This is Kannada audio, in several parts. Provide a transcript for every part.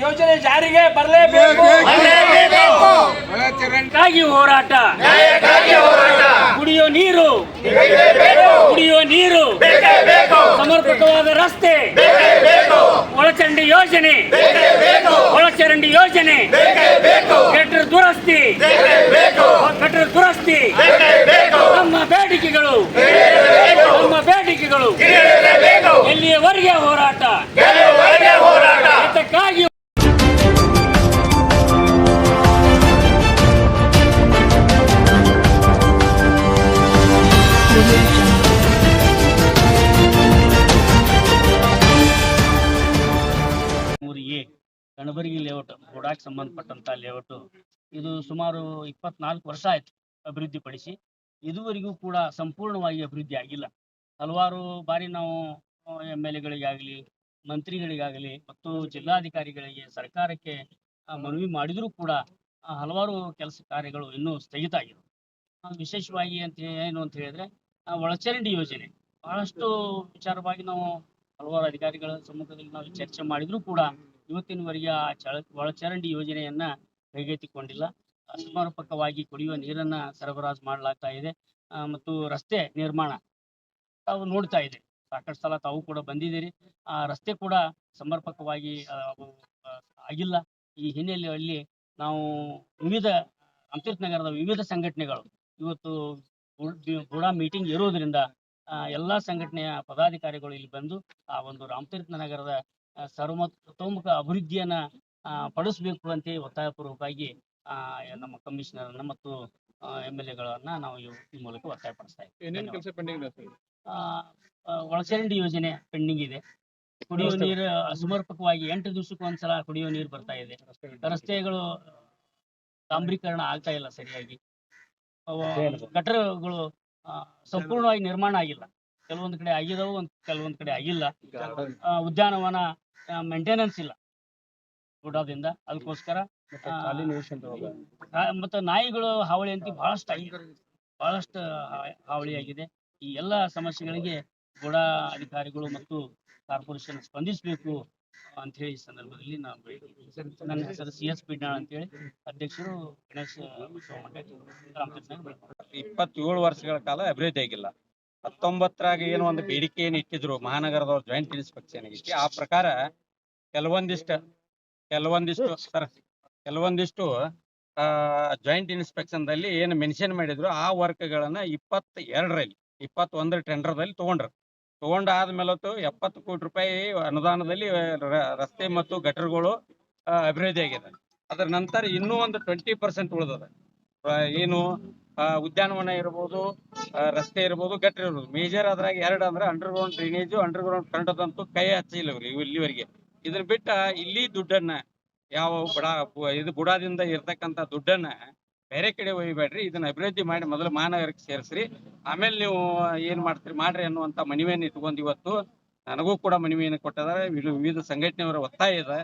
ಯೋಜನೆ ಜಾರಿಗೆ ಬರಲೇಬೇಕು. ಒಳಚರಂಡಿಗಾಗಿ ಹೋರಾಟ, ಕುಡಿಯೋ ನೀರು, ಸಮರ್ಪಕವಾದ ರಸ್ತೆ, ಒಳಚರಂಡಿ ಯೋಜನೆ, ಗಟರ್ ದುರಸ್ತಿ, ನಮ್ಮ ಬೇಡಿಕೆಗಳು ಎಲ್ಲಿಯವರೆಗೆ ಹೋರಾಟ ಇದಕ್ಕಾಗಿ ಕಣಬರಗಿ ಲೇಔಟ್ ಬುಡಾಕ್ ಸಂಬಂಧಪಟ್ಟಂತ ಲೇಔಟ್ ಇದು ಸುಮಾರು 24 ವರ್ಷ ಆಯ್ತು ಅಭಿವೃದ್ಧಿ ಪಡಿಸಿ. ಇದುವರೆಗೂ ಕೂಡ ಸಂಪೂರ್ಣವಾಗಿ ಅಭಿವೃದ್ಧಿ ಆಗಿಲ್ಲ. ಹಲವಾರು ಬಾರಿ ನಾವು MLA ಗಳಿಗಾಗಲಿ, ಮಂತ್ರಿಗಳಿಗಾಗಲಿ ಮತ್ತು ಜಿಲ್ಲಾಧಿಕಾರಿಗಳಿಗೆ, ಸರ್ಕಾರಕ್ಕೆ ಮನವಿ ಮಾಡಿದರೂ ಕೂಡ ಹಲವಾರು ಕೆಲಸ ಕಾರ್ಯಗಳು ಇನ್ನೂ ಸ್ಥಗಿತ ಆಗಿವೆ. ವಿಶೇಷವಾಗಿ ಏನು ಅಂತ ಹೇಳಿದ್ರೆ ಒಳಚರಂಡಿ ಯೋಜನೆ ಬಹಳಷ್ಟು ವಿಚಾರವಾಗಿ ನಾವು ಹಲವಾರು ಅಧಿಕಾರಿಗಳ ಸಮ್ಮುಖದಲ್ಲಿ ನಾವು ಚರ್ಚೆ ಮಾಡಿದರೂ ಕೂಡ ಇವತ್ತಿನವರೆಗೆ ಆ ಒಳಚರಂಡಿ ಯೋಜನೆಯನ್ನ ಕೈಗೆತ್ತಿಕೊಂಡಿಲ್ಲ. ಸಮರ್ಪಕವಾಗಿ ಕುಡಿಯುವ ನೀರನ್ನ ಸರಬರಾಜು ಮಾಡಲಾಗ್ತಾ ಇದೆ ಮತ್ತು ರಸ್ತೆ ನಿರ್ಮಾಣ ತಾವು ನೋಡ್ತಾ ಇದೆ. ಸಾಕಷ್ಟು ಸಲ ತಾವು ಕೂಡ ಬಂದಿದ್ದೀರಿ. ಆ ರಸ್ತೆ ಕೂಡ ಸಮರ್ಪಕವಾಗಿ ಆಗಿಲ್ಲ. ಈ ಹಿನ್ನೆಲೆಯಲ್ಲಿ ನಾವು ರಾಮತೀರ್ಥ ನಗರದ ವಿವಿಧ ಸಂಘಟನೆಗಳು ಇವತ್ತು ಬುಡಾ ಮೀಟಿಂಗ್ ಇರೋದ್ರಿಂದ ಎಲ್ಲಾ ಸಂಘಟನೆಯ ಪದಾಧಿಕಾರಿಗಳು ಇಲ್ಲಿ ಬಂದು ಆ ಒಂದು ರಾಮತೀರ್ಥ ನಗರದ ಸರ್ವತೋಮುಖ ಅಭಿವೃದ್ಧಿಯನ್ನ ಪಡಿಸಬೇಕು ಅಂತ ಒತ್ತಾಯಪೂರ್ವಕವಾಗಿ ನಮ್ಮ ಕಮಿಷನರ್ ಮತ್ತು MLA ನಾವು ಈ ಮೂಲಕ ಒತ್ತಾಯಪಡಿಸ್ತಾ ಇದ್ದೀವಿ. ಒಳಚರಂಡಿ ಯೋಜನೆ ಪೆಂಡಿಂಗ್ ಇದೆ. ಕುಡಿಯುವ ನೀರು ಸಮರ್ಪಕವಾಗಿ 8 ದಿವಸಕ್ಕೆ ಒಂದ್ಸಲ ಕುಡಿಯುವ ನೀರು ಬರ್ತಾ ಇದೆ. ರಸ್ತೆಗಳು ಡಾಂಬರೀಕರಣ ಆಗ್ತಾ ಇಲ್ಲ ಸರಿಯಾಗಿ. ಗಟರ್ಗಳು ಸಂಪೂರ್ಣವಾಗಿ ನಿರ್ಮಾಣ ಆಗಿಲ್ಲ. ಕೆಲವೊಂದು ಕಡೆ ಆಗಿದಾವು, ಕೆಲವೊಂದು ಕಡೆ ಆಗಿಲ್ಲ. ಉದ್ಯಾನವನ ಮೇಂಟೆನೆನ್ಸ್ ಇಲ್ಲ ಗುಡ್ಡದಿಂದ. ಅದಕ್ಕೋಸ್ಕರ ಮತ್ತು ನಾಯಿಗಳು ಹಾವಳಿ ಅಂತ ಬಹಳಷ್ಟು ಹಾವಳಿಯಾಗಿದೆ. ಈ ಎಲ್ಲ ಸಮಸ್ಯೆಗಳಿಗೆ ಗುಡಾ ಅಧಿಕಾರಿಗಳು ಮತ್ತು ಕಾರ್ಪೊರೇಷನ್ ಸ್ಪಂದಿಸಬೇಕು ಅಂತ ಹೇಳಿ ಈ ಸಂದರ್ಭದಲ್ಲಿ ನಾವು ನನ್ನ ಹೆಸರು CS ಪಿಡ್ನಾಳ್ ಅಂತೇಳಿ, ಅಧ್ಯಕ್ಷರು ಗಣೇಶ್ ರಾಮತೀರ್ಥ. 27 ವರ್ಷಗಳ ಕಾಲ ಅಭಿವೃದ್ಧಿ ಆಗಿಲ್ಲ. 19ರಾಗ ಏನು ಒಂದು ಬೇಡಿಕೆ ಏನು ಇಟ್ಟಿದ್ರು ಮಹಾನಗರದವ್ರ ಜಾಯಿಂಟ್ ಇನ್ಸ್ಪೆಕ್ಷನ್ ಆಗಿತ್ತು. ಆ ಪ್ರಕಾರ ಕೆಲವೊಂದಿಷ್ಟು ಜಾಯಿಂಟ್ ಇನ್ಸ್ಪೆಕ್ಷನ್ ದಲ್ಲಿ ಏನು ಮೆನ್ಷನ್ ಮಾಡಿದ್ರು ಆ ವರ್ಕ್ಗಳನ್ನ 21 ಟೆಂಡರ್ದಲ್ಲಿ ತಗೊಂಡಾದ್ಮೇಲೆ 70 ಕೋಟಿ ರೂಪಾಯಿ ಅನುದಾನದಲ್ಲಿ ರಸ್ತೆ ಮತ್ತು ಗಟರ್ಗಳು ಅಭಿವೃದ್ಧಿ ಆಗಿದೆ. ಅದರ ನಂತರ ಇನ್ನೂ ಒಂದು 20% ಉಳಿದದ. ಏನು ಉದ್ಯಾನವನ ಇರ್ಬೋದು, ರಸ್ತೆ ಇರ್ಬೋದು, ಗಟರ್ ಇರ್ಬೋದು. ಮೇಜರ್ ಅದ್ರಾಗ 2 ಅಂದ್ರೆ ಅಂಡರ್ಗ್ರೌಂಡ್ ಡ್ರೈನೇಜು, ಅಂಡರ್ಗ್ರೌಂಡ್ ಕರೆಂಟದಂತೂ ಕೈ ಹಚ್ಚಿಲ್ಲ ಇಲ್ಲಿವರೆಗೆ. ಇದನ್ನ ಬಿಟ್ಟ ಇಲ್ಲಿ ದುಡ್ಡನ್ನ ಇದು ಬುಡಾದಿಂದ ಇರ್ತಕ್ಕಂಥ ದುಡ್ಡನ್ನ ಬೇರೆ ಕಡೆ ಒಯ್ಯಬೇಡ್ರಿ, ಇದನ್ನ ಅಭಿವೃದ್ಧಿ ಮಾಡಿ ಮೊದಲು ಮಹಾನಗರಕ್ಕೆ ಸೇರಿಸ್ರಿ, ಆಮೇಲೆ ನೀವು ಏನ್ ಮಾಡ್ರಿ ಅನ್ನುವಂತ ಮನವಿಯನ್ನು ಇಟ್ಕೊಂಡು ಇವತ್ತು ನನಗೂ ಕೂಡ ಮನವಿಯನ್ನು ಕೊಟ್ಟಿದ್ದಾರೆ. ವಿವಿಧ ಸಂಘಟನೆಯವರ ಒತ್ತಾಯ ಇದೆ.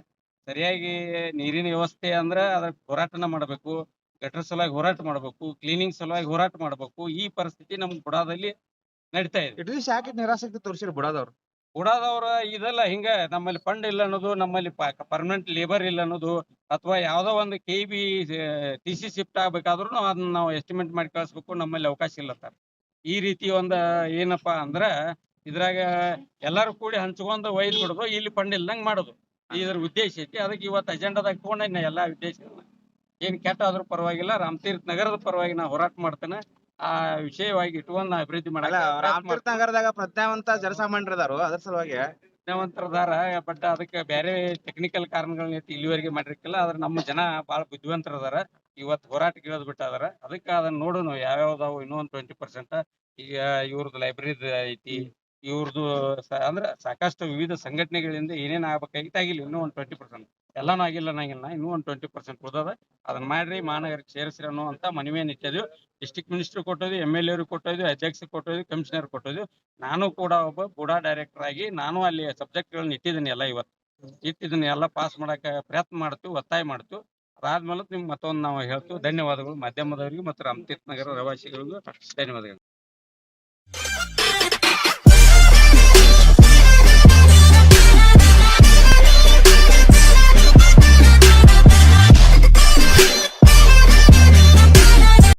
ಸರಿಯಾಗಿ ನೀರಿನ ವ್ಯವಸ್ಥೆ ಅಂದ್ರೆ ಅದ್ರ ಹೋರಾಟನ ಮಾಡಬೇಕು, ಗಟರ್ ಸಲುವಾಗಿ ಹೋರಾಟ ಮಾಡಬೇಕು, ಕ್ಲೀನಿಂಗ್ ಸಲುವಾಗಿ ಹೋರಾಟ ಮಾಡಬೇಕು. ಈ ಪರಿಸ್ಥಿತಿ ನಮ್ಗೆ ಬುಡಾದಲ್ಲಿ ನಡೀತಾ ಇದೆ. ಯಾಕೆ ನಿರಾಸಕ್ತಿ ತೋರಿಸಿರಿ ಬುಡಾದವ್ರ ಇದೆಲ್ಲ ಹಿಂಗ ನಮ್ಮಲ್ಲಿ ಫಂಡ್ ಇಲ್ಲ ಅನ್ನೋದು, ನಮ್ಮಲ್ಲಿ ಪರ್ಮನೆಂಟ್ ಲೇಬರ್ ಇಲ್ಲ ಅನ್ನೋದು, ಅಥವಾ ಯಾವ್ದೋ ಒಂದು KB TC ಶಿಫ್ಟ್ ಆಗ್ಬೇಕಾದ್ರೂ ಅದನ್ನ ನಾವು ಎಸ್ಟಿಮೇಟ್ ಮಾಡಿ ಕಳಿಸ್ಬೇಕು, ನಮ್ಮಲ್ಲಿ ಅವಕಾಶ ಇಲ್ಲತ್ತಾರ. ಈ ರೀತಿ ಒಂದು ಏನಪ್ಪಾ ಅಂದ್ರ ಇದ್ರಾಗ ಎಲ್ಲಾರು ಕೂಡಿ ಹಂಚ್ಕೊಂಡು ಒಯ್ದು ಬಿಡೋದು, ಇಲ್ಲಿ ಫಂಡ್ ಇಲ್ದಂಗ್ ಮಾಡೋದು ಇದ್ರ ಉದ್ದೇಶ ಐತಿ. ಅದಕ್ಕೆ ಇವತ್ತು ಅಜೆಂಡಾದಾಗ ತಗೊಂಡ ಎಲ್ಲಾ ಉದ್ದೇಶ ಏನ್ ಕೆಟ್ಟ ಆದ್ರೂ ಪರವಾಗಿಲ್ಲ, ರಾಮತೀರ್ಥ ನಗರದ ಪರವಾಗಿ ನಾ ಹೋರಾಟ ಮಾಡ್ತೇನೆ. ಆ ವಿಷಯವಾಗಿ ಇಟ್ಕೊಂಡ್ ನಾ ಅಭಿವೃದ್ಧಿ ಮಾಡಲ್ಲ. ರಾಮತೀರ್ಥ ನಗರದಾಗ ಪ್ರಜ್ಞಾವಂತ ಜನಸಾಮಾನ್ಯರದಾರು, ಅದರ ಸಲುವಾಗಿ ಪ್ರಜ್ಞಾವಂತರದಾರ. ಬಟ್ ಅದಕ್ಕೆ ಬೇರೆ ಟೆಕ್ನಿಕಲ್ ಕಾರಣಗಳನ್ನ ಇಲ್ಲಿವರೆಗೆ ಮಾಡಿರ್ಕಿಲ್ಲ. ಆದ್ರೆ ನಮ್ಮ ಜನ ಬಹಳ ಬುದ್ಧಿವಂತರದಾರ. ಇವತ್ತು ಹೋರಾಟ ಇಳಿದ್ ಬಿಟ್ಟಾದಾರ. ಅದಕ್ಕೆ ಅದನ್ನ ನೋಡೋಣ ಯಾವ್ಯಾವ್ದಾವು. ಇನ್ನೂ ಒಂದು 20% ಈಗ ಇವ್ರದ್ದು ಲೈಬ್ರರಿ ಐತಿ, ಇವ್ರದ್ದು ಅಂದ್ರೆ ಸಾಕಷ್ಟು ವಿವಿಧ ಸಂಘಟನೆಗಳಿಂದ ಏನೇನ್ ಆಗ್ಬೇಕಾಗಿಲ್ಲ. ಇನ್ನೂ ಒಂದು 20% ಎಲ್ಲಾನು ಆಗಿಲ್ಲ ನಂಗಿಲ್ಲ, ಇನ್ನೂ ಒಂದು 20% ಉಳಿದದ. ಅದನ್ನ ಮಾಡ್ರಿ, ಮಹಾನಗರಕ್ಕೆ ಸೇರಿಸ್ರಿ ಅನ್ನುವಂತ ಮನವಿಯನ್ನು ಇಟ್ಟಿದ್ವಿ. ಡಿಸ್ಟ್ರಿಕ್ಟ್ ಮಿನಿಸ್ಟರ್ ಕೊಟ್ಟಿದ್ವಿ, MLA ಅವ್ರಿಗೆ ಕೊಟ್ಟಿದ್ವಿ, ಅಧ್ಯಕ್ಷ ಕೊಟ್ಟಿದ್ವಿ, ಕಮಿಷನರ್ ಕೊಟ್ಟಿದ್ವಿ. ನಾನು ಕೂಡ ಒಬ್ಬ ಬುಡಾ ಡೈರೆಕ್ಟರ್ ಆಗಿ ನಾನು ಅಲ್ಲಿ ಸಬ್ಜೆಕ್ಟ್ಗಳನ್ನ ಇಟ್ಟಿದ್ದೀನಿ. ಇದನ್ನ ಎಲ್ಲ ಪಾಸ್ ಮಾಡಕ್ಕೆ ಪ್ರಯತ್ನ ಮಾಡ್ತೀವಿ, ಒತ್ತಾಯ ಮಾಡ್ತೀವಿ. ಅದಾದ್ಮೇಲೆ ನಿಮ್ಗೆ ಮತ್ತೊಂದು ನಾವು ಹೇಳ್ತೀವಿ. ಧನ್ಯವಾದಗಳು ಮಾಧ್ಯಮದವರಿಗೂ ಮತ್ತು ರಾಮತೀರ್ಥ ನಗರ ರವಾಸಿಗಳಿಗೂ ಧನ್ಯವಾದಗಳು.